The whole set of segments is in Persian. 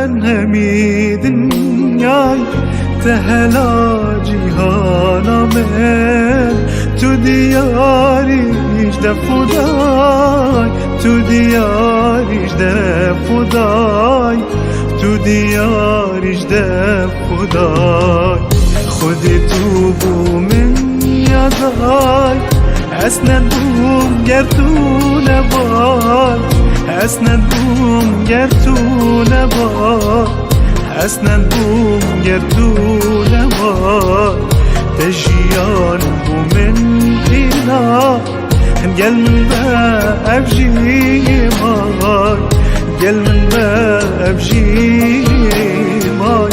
همی دنیای تهلا جیهانا من تو دیاریش ده خدای تو دیاریش ده خدای تو دیاریش ده خدای خودی تو بو من یادای اسندم گر تو نبای اسندم گر تو نبای اسندم گر تو نبای تجیان بو من اینا گل من بابجی مای گل من بابجی مای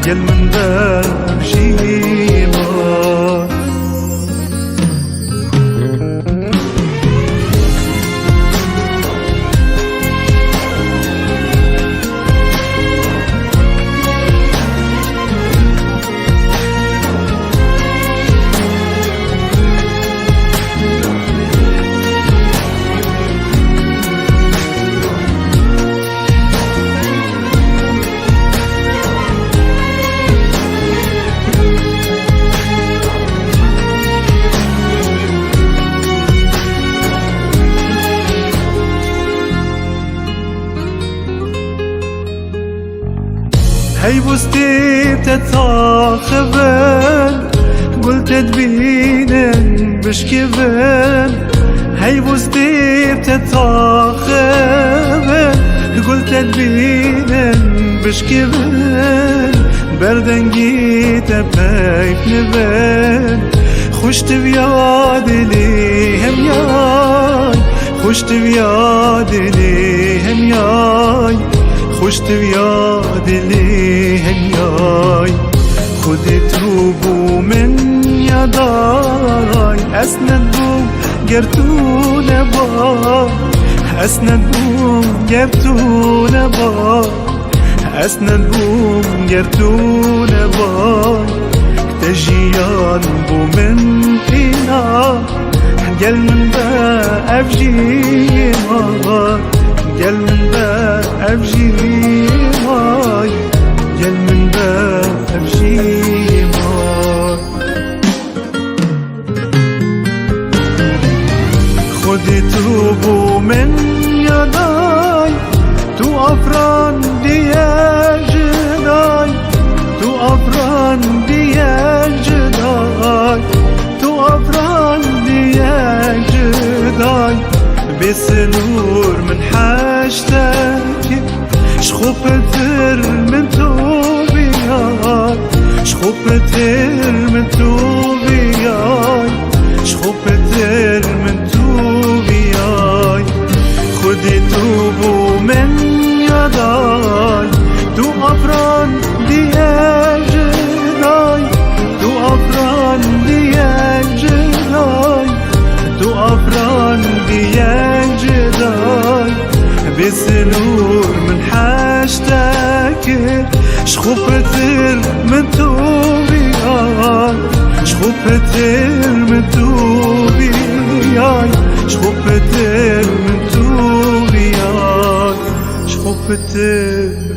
گل من بابجی مای هی بوستي بتتاخبن قلت تبينن بشكبن هي بوستي بتتاخبن قلت تبينن بشكبن بردن جيت بهيك نبن خشت بياد ليهم ياي خشت بياد ليهم ياي خشت بياد ليهم ياي خدت روبو من يداي اسندم قرتو نباي اسندم قرتو نباي اسندم قرتو نباي تجيان بو من فينا قل من بابجي ماي قل من بابجي ماي قل من بابجي ماي خدت روبو من يداي تو افران ديال جداي تو افران ديال جداي تو افران ديال جداي بسنور من حاجتك شخوبتر من توبياي شخوبتر من توبياي شخوبتر من توبياي خدي توبو من يداي تو أفران ديال جداي تو أفران ديال جداي تو أفران ديال جداي بسنور من حاجتك شخوبتر من توبياي شخوبتر من توبياي شخوبتر من توبياي شخوبتر